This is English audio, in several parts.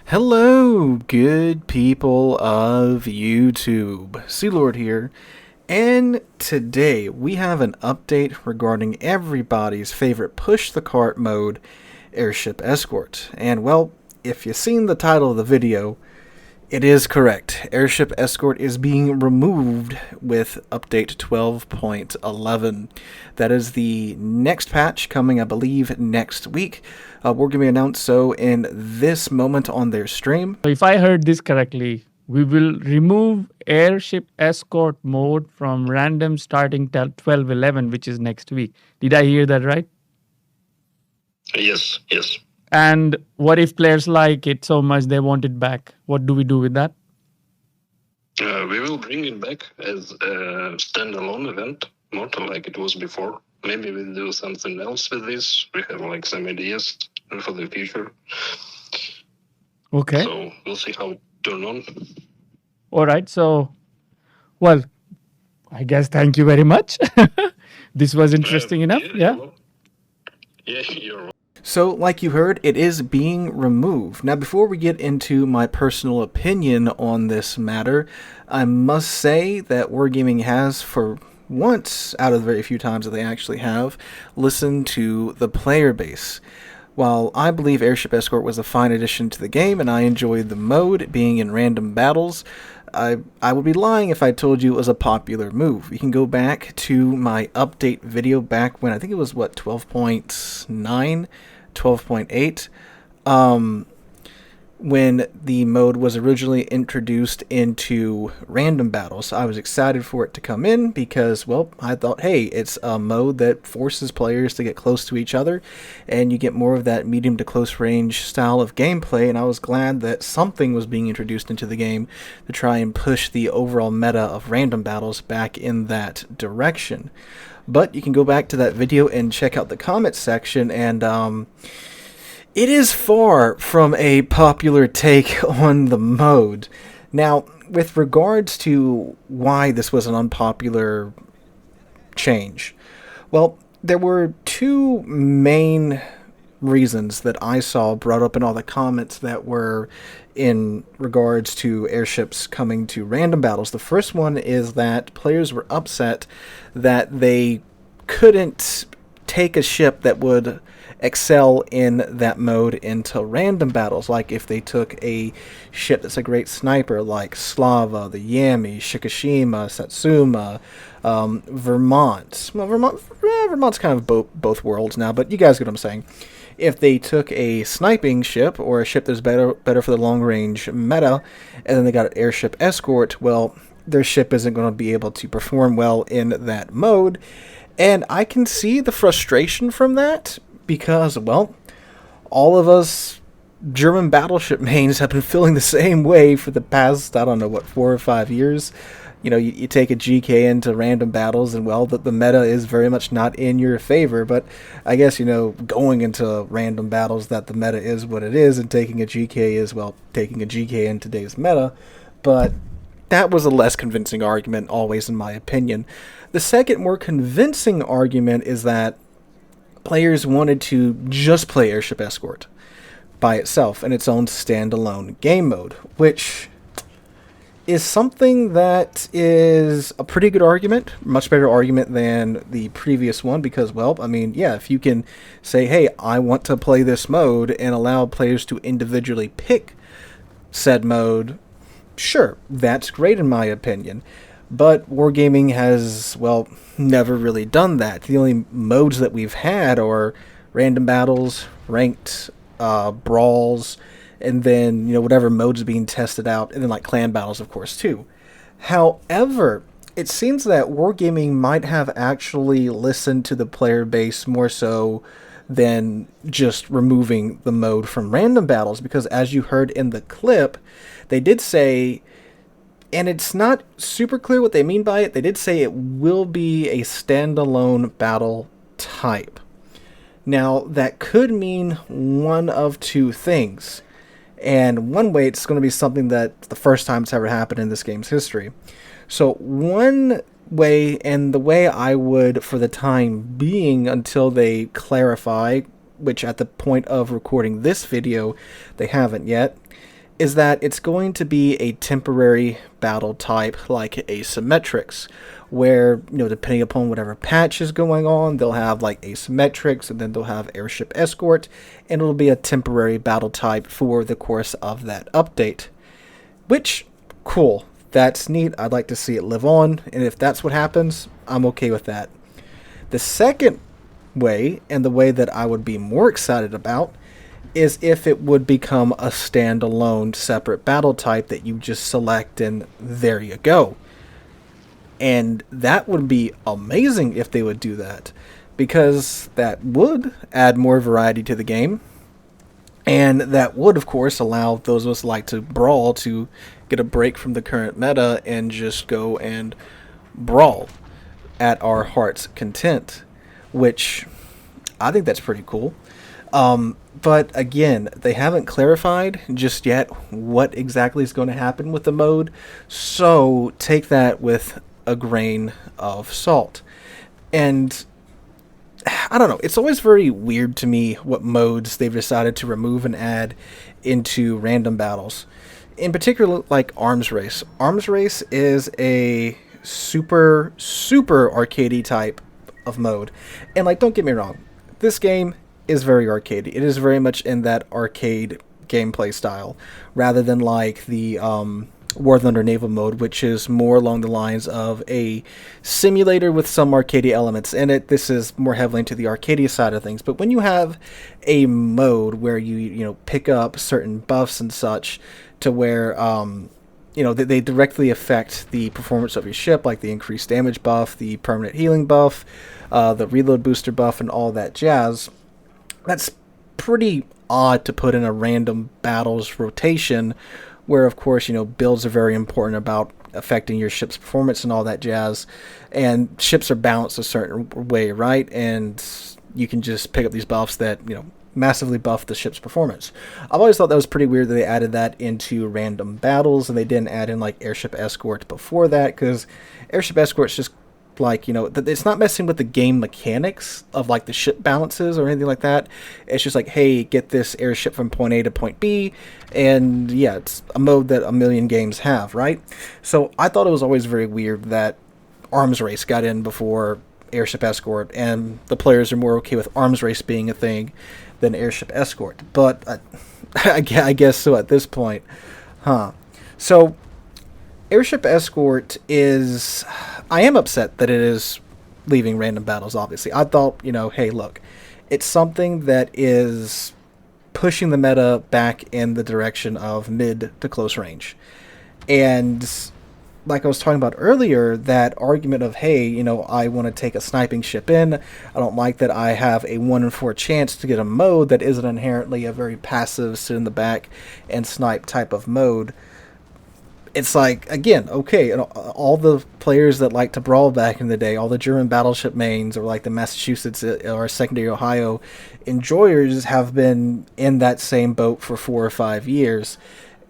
Hello, good people of YouTube. Sealord here, and today we have an update regarding everybody's favorite push the cart mode, Airship Escort. And well, if you've seen the title of the video, it is correct. Airship Escort is being removed with update 12.11. That is the next patch coming, I believe, next week. We're going to announce so in this moment on their stream. So if I heard this correctly, we will remove Airship Escort mode from random starting till 12:11, which is next week. Did I hear that right? Yes. And what if players like it so much they want it back? What do we do with that? We will bring it back as a standalone event, not like it was before. Maybe we'll do something else with this. We have like some ideas for the future. Okay. So we'll see how it turn on. All right. So, well, I guess thank you very much. This was interesting enough. Yeah. You're right. So, like you heard, it is being removed. Now, before we get into my personal opinion on this matter, I must say that Wargaming has, for once out of the very few times that they actually have, listened to the player base. While I believe Airship Escort was a fine addition to the game and I enjoyed the mode being in random battles, I would be lying if I told you it was a popular move. You can go back to my update video back when I think it was, 12.9? 12.8, when the mode was originally introduced into random battles. I was excited for it to come in because, well, I thought, hey, it's a mode that forces players to get close to each other, and you get more of that medium to close range style of gameplay, and I was glad that something was being introduced into the game to try and push the overall meta of random battles back in that direction. But you can go back to that video and check out the comments section, and it is far from a popular take on the mode. Now, with regards to why this was an unpopular change, well, there were two main reasons that I saw brought up in all the comments that were in regards to airships coming to random battles. The first one is that players were upset that they couldn't take a ship that would excel in that mode into random battles. Like if they took a ship that's a great sniper like Slava, the Yami, Shikishima, Satsuma, Vermont. Well, Vermont's kind of both worlds now, but you guys get what I'm saying. If they took a sniping ship or a ship that's better for the long range meta, and then they got an Airship Escort, well, their ship isn't going to be able to perform well in that mode. And I can see the frustration from that because, well, all of us German battleship mains have been feeling the same way for the past, I don't know, 4 or 5 years. You know, you take a GK into random battles, and, well, the meta is very much not in your favor. But I guess, going into random battles, that the meta is what it is, and taking a GK is, well, taking a GK in today's meta. But that was a less convincing argument, always, in my opinion. The second, more convincing argument is that players wanted to just play Airship Escort by itself in its own standalone game mode, which is something that is a pretty good argument, much better argument than the previous one, because, well, I mean, yeah, if you can say, hey, I want to play this mode and allow players to individually pick said mode, sure, that's great in my opinion. But Wargaming has, well, never really done that. The only modes that we've had are random battles, ranked brawls, and then, whatever mode's being tested out, and then, like, clan battles, of course, too. However, it seems that Wargaming might have actually listened to the player base more so than just removing the mode from random battles, because as you heard in the clip, they did say, and it's not super clear what they mean by it, they did say it will be a standalone battle type. Now, that could mean one of two things. And one way, it's going to be something that the first time it's ever happened in this game's history. So one way, and the way I would, for the time being, until they clarify, which at the point of recording this video, they haven't yet, is that it's going to be a temporary battle type like asymmetrics, where, depending upon whatever patch is going on, they'll have like asymmetrics, and then they'll have Airship Escort, and it'll be a temporary battle type for the course of that update. Which, cool. That's neat. I'd like to see it live on, and if that's what happens, I'm okay with that. The second way, and the way that I would be more excited about, is if it would become a standalone separate battle type that you just select and there you go. And that would be amazing if they would do that, because that would add more variety to the game. And that would, of course, allow those of us who like to brawl to get a break from the current meta and just go and brawl at our heart's content, which I think that's pretty cool. But again, they haven't clarified just yet what exactly is going to happen with the mode, so take that with a grain of salt. And I don't know, it's always very weird to me what modes they've decided to remove and add into random battles. In particular, like Arms Race. Arms Race is a super arcadey type of mode. And like, don't get me wrong, this game is very arcadey. It is very much in that arcade gameplay style, rather than like the War Thunder Naval mode, which is more along the lines of a simulator with some arcadey elements in it. This is more heavily into the arcadey side of things. But when you have a mode where you pick up certain buffs and such, to where they directly affect the performance of your ship, like the increased damage buff, the permanent healing buff, the reload booster buff, and all that jazz, that's pretty odd to put in a random battles rotation, where, of course, builds are very important about affecting your ship's performance and all that jazz. And ships are balanced a certain way, right? And you can just pick up these buffs that, massively buff the ship's performance. I've always thought that was pretty weird that they added that into random battles, and they didn't add in, like, Airship Escort before that, because Airship Escort's just like, it's not messing with the game mechanics of like the ship balances or anything like that. It's just like, hey, get this airship from point A to point B, and yeah, it's a mode that a million games have, right? So I thought it was always very weird that Arms Race got in before Airship Escort, and the players are more okay with Arms Race being a thing than Airship Escort. But I guess so at this point, huh? So Airship Escort is... I am upset that it is leaving random battles, obviously. I thought, hey, look, it's something that is pushing the meta back in the direction of mid to close range. And like I was talking about earlier, that argument of, hey, I want to take a sniping ship in. I don't like that I have a 1 in 4 chance to get a mode that isn't inherently a very passive, sit in the back and snipe type of mode. It's like, again, okay, all the players that like to brawl back in the day, all the German battleship mains, or like the Massachusetts or secondary Ohio enjoyers, have been in that same boat for 4 or 5 years.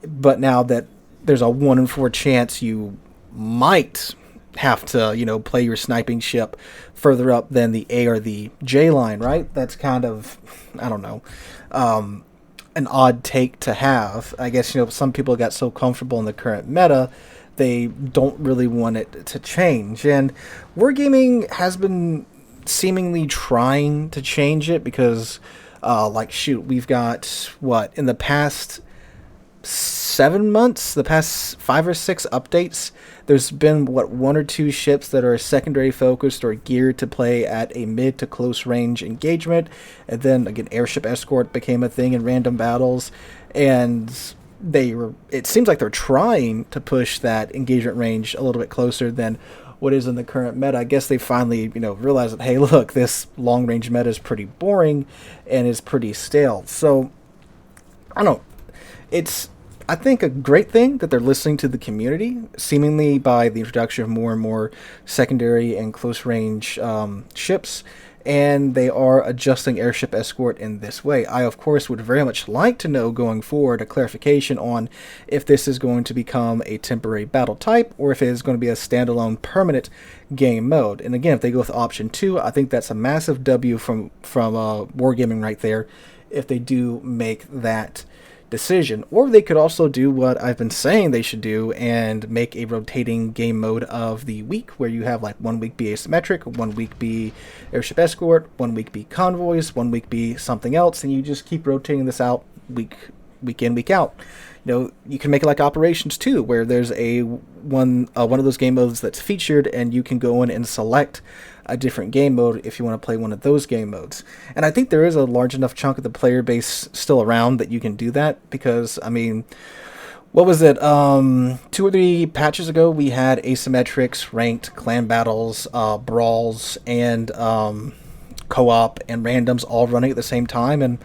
But now that there's a 1 in 4 chance you might have to, play your sniping ship further up than the A or the J line, right? That's kind of, I don't know, an odd take to have. I guess, some people got so comfortable in the current meta, they don't really want it to change. And Wargaming has been seemingly trying to change it, because, we've got, in the past 7 months, the past 5 or 6 updates, there's been 1 or 2 ships that are secondary focused or geared to play at a mid to close range engagement, and then again Airship Escort became a thing in random battles, and it seems like they're trying to push that engagement range a little bit closer than what is in the current meta. I guess they finally realized that, hey, look, this long range meta is pretty boring and is pretty stale. So I don't know, it's, I think, a great thing that they're listening to the community, seemingly by the introduction of more and more secondary and close-range ships, and they are adjusting Airship Escort in this way. I, of course, would very much like to know going forward a clarification on if this is going to become a temporary battle type or if it is going to be a standalone permanent game mode. And again, if they go with option 2, I think that's a massive W from Wargaming right there, if they do make that decision. Or they could also do what I've been saying they should do and make a rotating game mode of the week, where you have like 1 week be asymmetric, 1 week be Airship Escort, 1 week be convoys, 1 week be something else, and you just keep rotating this out week in, week out. You can make it like Operations 2, where there's one of those game modes that's featured, and you can go in and select a different game mode if you want to play one of those game modes. And I think there is a large enough chunk of the player base still around that you can do that, because, I mean, what was it, 2 or 3 patches ago, we had asymmetrics, ranked, clan battles, brawls, and co-op and randoms all running at the same time, and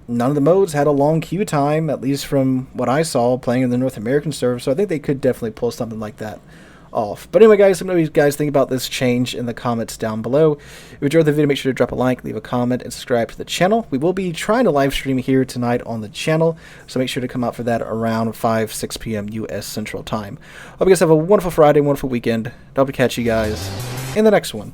none of the modes had a long queue time, at least from what I saw playing in the North American server, so I think they could definitely pull something like that off. But anyway, guys, let me know what you guys think about this change in the comments down below. If you enjoyed the video, make sure to drop a like, leave a comment, and subscribe to the channel. We will be trying to live stream here tonight on the channel, so make sure to come out for that around 6 p.m. U.S. Central Time. Hope you guys have a wonderful Friday, wonderful weekend. Hope to catch you guys in the next one.